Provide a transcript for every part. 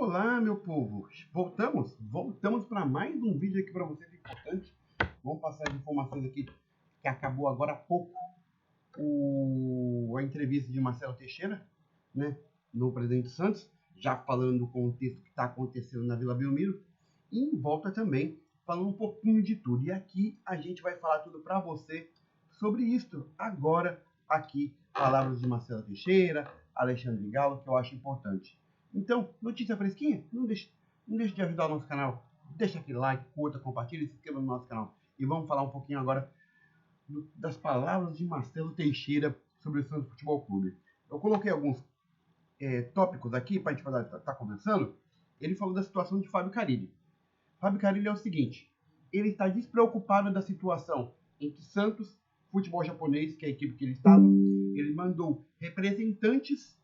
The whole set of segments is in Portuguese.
Olá, meu povo! Voltamos para mais um vídeo aqui para vocês importante. Vamos passar as informações aqui que acabou agora há pouco a entrevista de Marcelo Teixeira, né, no presidente Santos, já falando do contexto que está acontecendo na Vila Belmiro e em volta também falando um pouquinho de tudo. E aqui a gente vai falar tudo para você sobre isto agora aqui, palavras de Marcelo Teixeira, Alexandre Galo, que eu acho importante. Então, notícia fresquinha? Não deixe de ajudar o nosso canal. Deixa aquele like, curta, compartilha e se inscreva no nosso canal. E vamos falar um pouquinho agora das palavras de Marcelo Teixeira sobre o Santos Futebol Clube. Eu coloquei alguns tópicos aqui para a gente estar conversando. Ele falou da situação de Fábio Carille. Fábio Carille é o seguinte: ele está despreocupado da situação em que Santos Futebol Japonês, que é a equipe que ele estava, ele mandou representantes,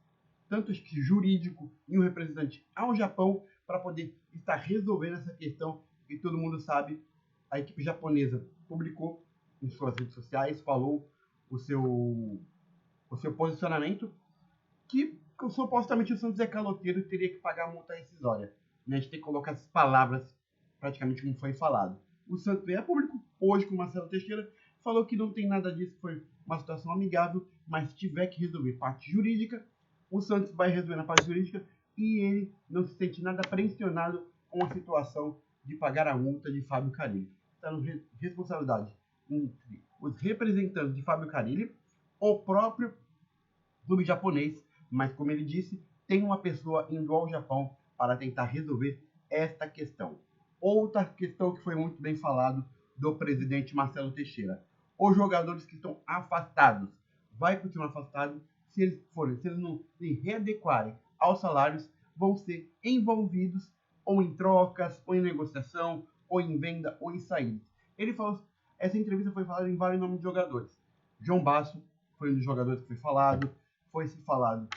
tanto jurídico e um representante ao Japão, para poder estar resolvendo essa questão. E todo mundo sabe, a equipe japonesa publicou em suas redes sociais, falou o seu posicionamento, que supostamente o Santos é caloteiro e teria que pagar a multa rescisória. A gente tem que colocar essas palavras praticamente como foi falado. O Santos veio a público hoje com o Marcelo Teixeira, falou que não tem nada disso, foi uma situação amigável, mas se tiver que resolver parte jurídica, o Santos vai resolver na parte jurídica e ele não se sente nada pressionado com a situação de pagar a multa de Fábio Carille. Está na responsabilidade entre os representantes de Fábio Carille, o próprio clube japonês, mas como ele disse, tem uma pessoa indo ao Japão para tentar resolver esta questão. Outra questão que foi muito bem falado do presidente Marcelo Teixeira: os jogadores que estão afastados, vai continuar afastado. Se eles não se readequarem aos salários, vão ser envolvidos ou em trocas, ou em negociação, ou em venda, ou em saídas. Ele falou, essa entrevista foi falada em vários nomes de jogadores. João Basso foi um dos jogadores que foi falado, foi-se falado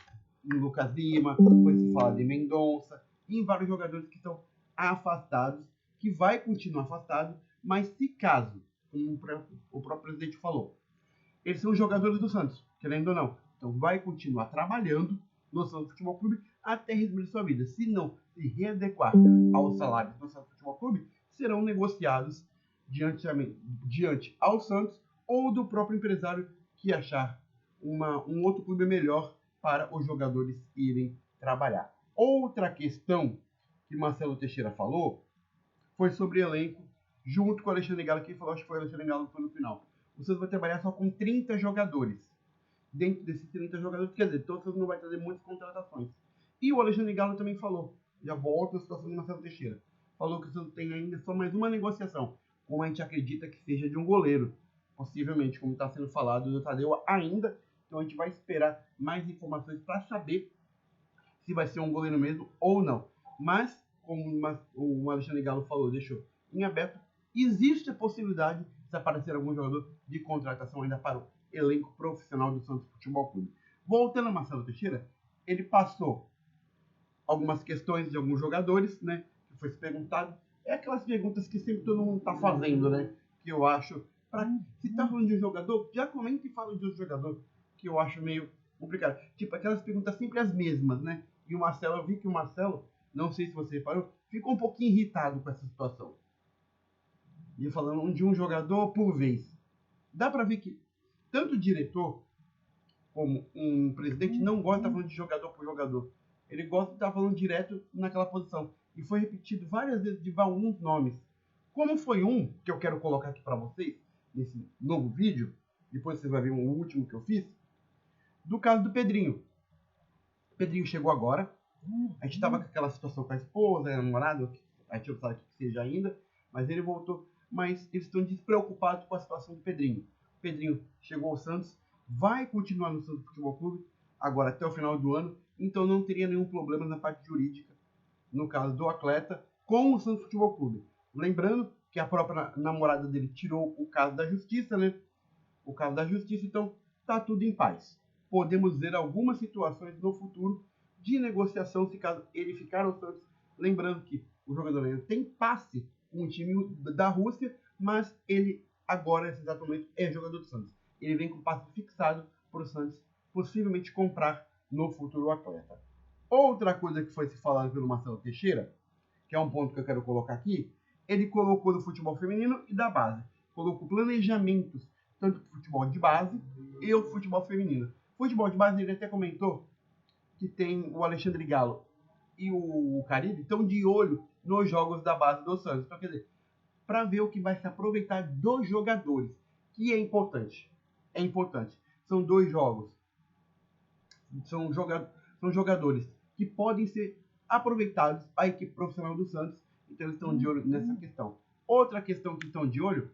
em Lucas Lima, foi-se falado em Mendonça, e em vários jogadores que estão afastados, que vai continuar afastado, mas se caso, como o próprio presidente falou, eles são jogadores do Santos, querendo ou não, então vai continuar trabalhando no Santos Futebol Clube até resolver sua vida. Se não se readequar aos salários do Santos Futebol Clube, serão negociados diante ao Santos ou do próprio empresário que achar um outro clube melhor para os jogadores irem trabalhar. Outra questão que Marcelo Teixeira falou foi sobre elenco, junto com o Alexandre Galo, que falou, acho que foi o Alexandre Galo que foi no final. O Santos vai trabalhar só com 30 jogadores. Dentro desses 30 jogadores, quer dizer, então o Santos não vai trazer muitas contratações. E o Alexandre Galo também falou, já volta a situação de Marcelo Teixeira, falou que o Santos tem ainda só mais uma negociação, como a gente acredita que seja de um goleiro, possivelmente, como está sendo falado do Tadeu ainda. Então a gente vai esperar mais informações para saber se vai ser um goleiro mesmo ou não. Mas, como o Alexandre Galo falou, deixou em aberto, existe a possibilidade de aparecer algum jogador de contratação ainda para o elenco profissional do Santos Futebol Clube. Voltando a Marcelo Teixeira, ele passou algumas questões de alguns jogadores, né, que foi se perguntado. É aquelas perguntas que sempre todo mundo está fazendo, né, que eu acho, se está falando de um jogador, já comenta e fala de outro jogador, que eu acho meio complicado. Tipo, aquelas perguntas sempre as mesmas, né? E o Marcelo, eu vi que o Marcelo, não sei se você reparou, ficou um pouquinho irritado com essa situação. E falando de um jogador por vez. Dá para ver que tanto o diretor como um presidente não gosta de estar falando de jogador por jogador. Ele gosta de estar falando direto naquela posição. E foi repetido várias vezes de alguns nomes. Como foi um que eu quero colocar aqui para vocês, nesse novo vídeo, depois você vai ver um último que eu fiz, do caso do Pedrinho. O Pedrinho chegou agora, a gente estava com aquela situação com a esposa, a namorada, a gente não sabe o que seja ainda, mas ele voltou. Mas eles estão despreocupados com a situação do Pedrinho. O Pedrinho chegou ao Santos, vai continuar no Santos Futebol Clube, agora até o final do ano, então não teria nenhum problema na parte jurídica, no caso do atleta, com o Santos Futebol Clube. Lembrando que a própria namorada dele tirou o caso da justiça, né? O caso da justiça, então tá tudo em paz. Podemos ver algumas situações no futuro de negociação, se caso ele ficar no Santos. Lembrando que o jogador ainda tem passe com o time da Rússia, mas ele agora, nesse exato momento, é jogador do Santos. Ele vem com passe fixado para o Santos possivelmente comprar no futuro o atleta. Outra coisa que foi se falado pelo Marcelo Teixeira, que é um ponto que eu quero colocar aqui, ele colocou do futebol feminino e da base. Colocou planejamentos, tanto para o futebol de base e o futebol feminino. Futebol de base, ele até comentou que tem o Alexandre Galo e o Caribe estão de olho nos jogos da base do Santos. Então, quer dizer, para ver o que vai se aproveitar dos jogadores, que é importante. É importante. São 2 jogos. São jogadores que podem ser aproveitados para a equipe profissional do Santos. Então, eles estão de olho nessa questão. Outra questão que estão de olho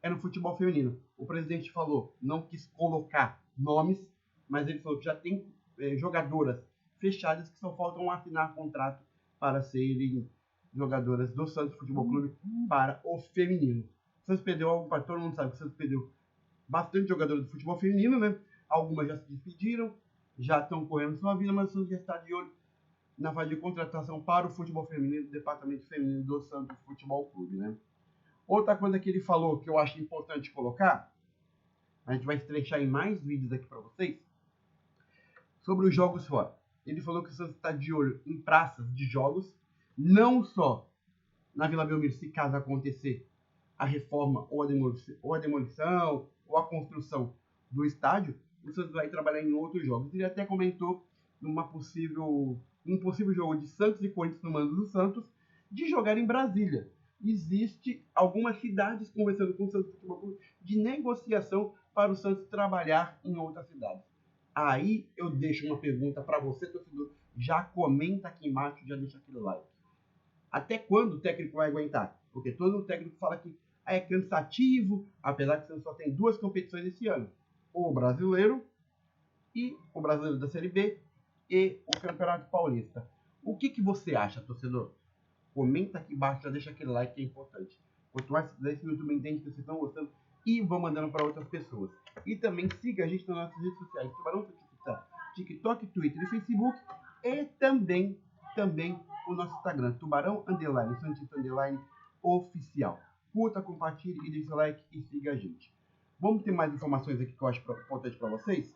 é no futebol feminino. O presidente falou, não quis colocar nomes, mas ele falou que já tem jogadoras fechadas que só faltam assinar contrato para serem jogadoras do Santos Futebol Clube para o feminino. O Santos perdeu algo para todo mundo sabe que o Santos perdeu bastante jogadoras do futebol feminino, né? Algumas já se despediram, já estão correndo sua vida, mas o Santos já está de olho na fase de contratação para o futebol feminino, do departamento feminino do Santos Futebol Clube, né? Outra coisa que ele falou que eu acho importante colocar, a gente vai estrechar em mais vídeos aqui para vocês, sobre os jogos fora. Ele falou que o Santos está de olho em praças de jogos, não só na Vila Belmiro, se caso acontecer a reforma ou a demolição ou a construção do estádio, o Santos vai trabalhar em outros jogos. Ele até comentou um possível jogo de Santos e Corinthians no mando do Santos, de jogar em Brasília. Existe algumas cidades conversando com o Santos Futebol Clube de negociação para o Santos trabalhar em outras cidades. Aí eu deixo uma pergunta para você, torcedor. Já comenta aqui embaixo, já deixa aquele like. Até quando o técnico vai aguentar? Porque todo técnico fala que é cansativo, apesar que o Santos só tem 2 competições esse ano. O Brasileiro da Série B e o Campeonato Paulista. O que você acha, torcedor? Comenta aqui embaixo, já deixa aquele like que é importante. Quanto mais você fizer isso, o YouTube entende que vocês estão gostando e vão mandando para outras pessoas. E também siga a gente nas nossas redes sociais, Tubarão TikTok, Twitter e Facebook. E também o nosso Instagram, Tubarão Santista Oficial. Curta, compartilhe e deixe o like e siga a gente. Vamos ter mais informações aqui que eu acho importante para vocês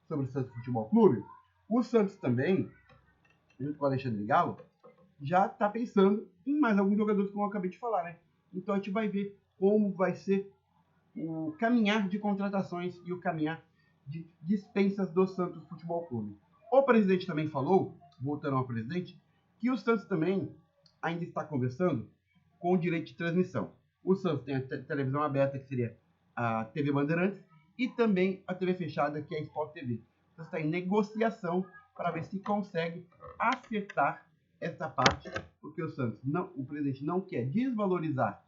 sobre o Santos Futebol Clube. O Santos também, junto com o Alexandre Galo, já está pensando em mais alguns jogadores, como eu acabei de falar, né? Então a gente vai ver como vai ser o caminhar de contratações e o caminhar de dispensas do Santos Futebol Clube. O presidente também falou, voltando ao presidente, que o Santos também ainda está conversando com o direito de transmissão. O Santos tem a televisão aberta, que seria a TV Bandeirantes, e também a TV fechada, que é a Sport TV. O Santos está em negociação para ver se consegue acertar essa parte, porque o presidente não quer desvalorizar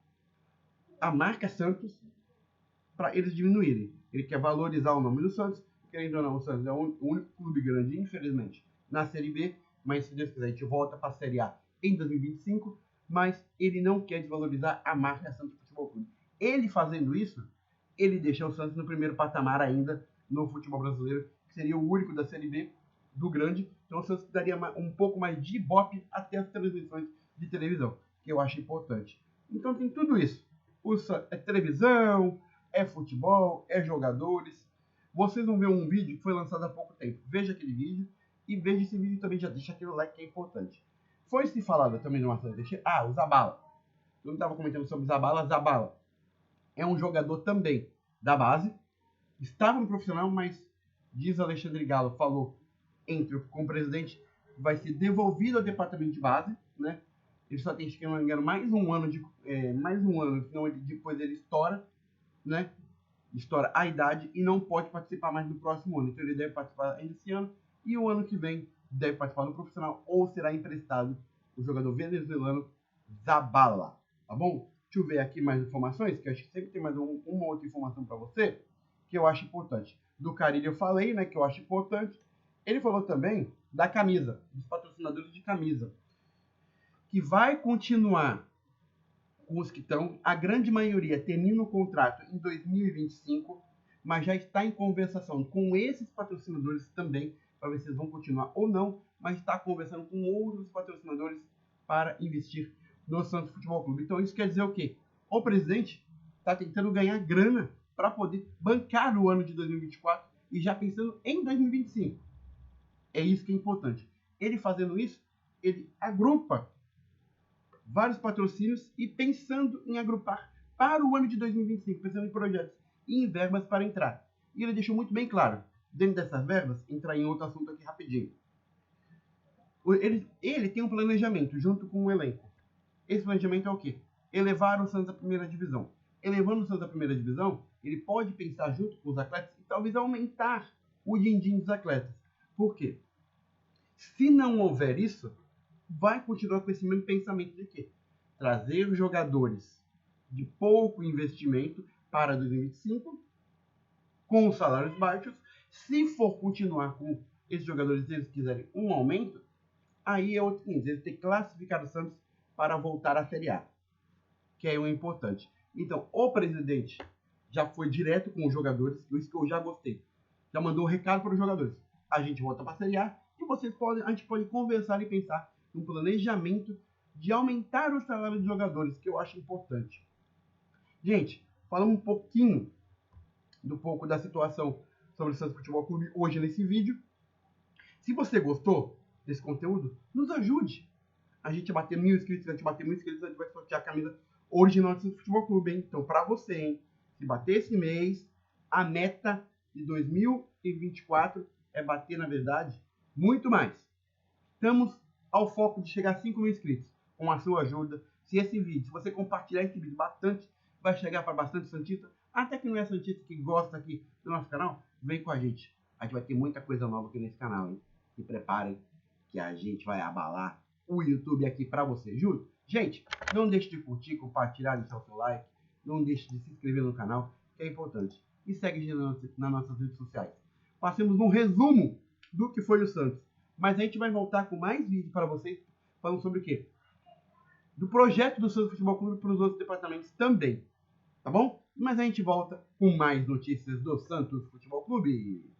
a marca Santos para eles diminuírem. Ele quer valorizar o nome do Santos, querendo ou não, o Santos é o único clube grande, infelizmente, na Série B, mas se Deus quiser a gente volta para a Série A em 2025, mas ele não quer desvalorizar a marca Santos Futebol Clube. Ele fazendo isso, ele deixa o Santos no primeiro patamar ainda no futebol brasileiro, que seria o único da Série B, do grande, então o Santos daria um pouco mais de ibope até as transmissões de televisão, que eu acho importante. Então tem tudo isso. É televisão, é futebol, é jogadores. Vocês vão ver um vídeo que foi lançado há pouco tempo. Veja aquele vídeo e veja esse vídeo também, já deixa aquele like que é importante. Foi se falado também no Marcelo Teixeira. O Zabala. Eu não estava comentando sobre Zabala. Zabala é um jogador também da base. Estava no profissional, mas diz Alexandre Galo, falou com o presidente, vai ser devolvido ao departamento de base, né? Ele só tem, se não me engano, mais um ano, senão depois ele estoura, né? Estoura a idade e não pode participar mais no próximo ano. Então ele deve participar ainda esse ano e o ano que vem deve participar no profissional ou será emprestado o jogador venezuelano Zabala, tá bom? Deixa eu ver aqui mais informações, que eu acho que sempre tem mais uma outra informação para você, que eu acho importante. Do Carille eu falei, né, que eu acho importante. Ele falou também da camisa, dos patrocinadores de camisa, que vai continuar com os que estão, a grande maioria termina o contrato em 2025, mas já está em conversação com esses patrocinadores também, para ver se eles vão continuar ou não, mas está conversando com outros patrocinadores para investir no Santos Futebol Clube. Então isso quer dizer o quê? O presidente está tentando ganhar grana para poder bancar o ano de 2024 e já pensando em 2025. É isso que é importante. Ele fazendo isso, ele agrupa vários patrocínios e pensando em agrupar para o ano de 2025, pensando em projetos e em verbas para entrar. E ele deixou muito bem claro, dentro dessas verbas, entrar em outro assunto aqui rapidinho. Ele tem um planejamento junto com o elenco. Esse planejamento é o quê? Elevar o Santos à primeira divisão. Elevando o Santos à primeira divisão, ele pode pensar junto com os atletas e talvez aumentar o din-din dos atletas. Por quê? Se não houver isso, vai continuar com esse mesmo pensamento de quê? Trazer jogadores de pouco investimento para 2025, com os salários baixos. Se for continuar com esses jogadores, se eles quiserem um aumento, aí é outro 15. Eles têm que classificar o Santos para voltar à Série A, que é o importante. Então, o presidente já foi direto com os jogadores, isso que eu já gostei. Já mandou um recado para os jogadores. A gente volta para a Série A e a gente pode conversar e pensar no planejamento de aumentar o salário dos jogadores, que eu acho importante. Gente, falando um pouquinho da situação sobre o Santos Futebol Clube hoje nesse vídeo. Se você gostou desse conteúdo, nos ajude. A gente bater 1.000 inscritos, a gente vai sortear a camisa original do Santos Futebol Clube, hein? Então, para você, hein? Se bater esse mês, a meta de 2024 é bater, na verdade, muito mais. Estamos ao foco de chegar a 5.000 inscritos. Com a sua ajuda, se você compartilhar esse vídeo bastante, vai chegar para bastante santista. Até que não é santista que gosta aqui do nosso canal, vem com a gente. A gente vai ter muita coisa nova aqui nesse canal, hein? Se preparem que a gente vai abalar o YouTube aqui para você, juro. Gente, não deixe de curtir, compartilhar, deixar o seu like. Não deixe de se inscrever no canal, que é importante. E segue a gente nas nossas redes sociais. Passemos um resumo do que foi o Santos. Mas a gente vai voltar com mais vídeos para vocês, falando sobre o quê? Do projeto do Santos Futebol Clube para os outros departamentos também. Tá bom? Mas a gente volta com mais notícias do Santos Futebol Clube.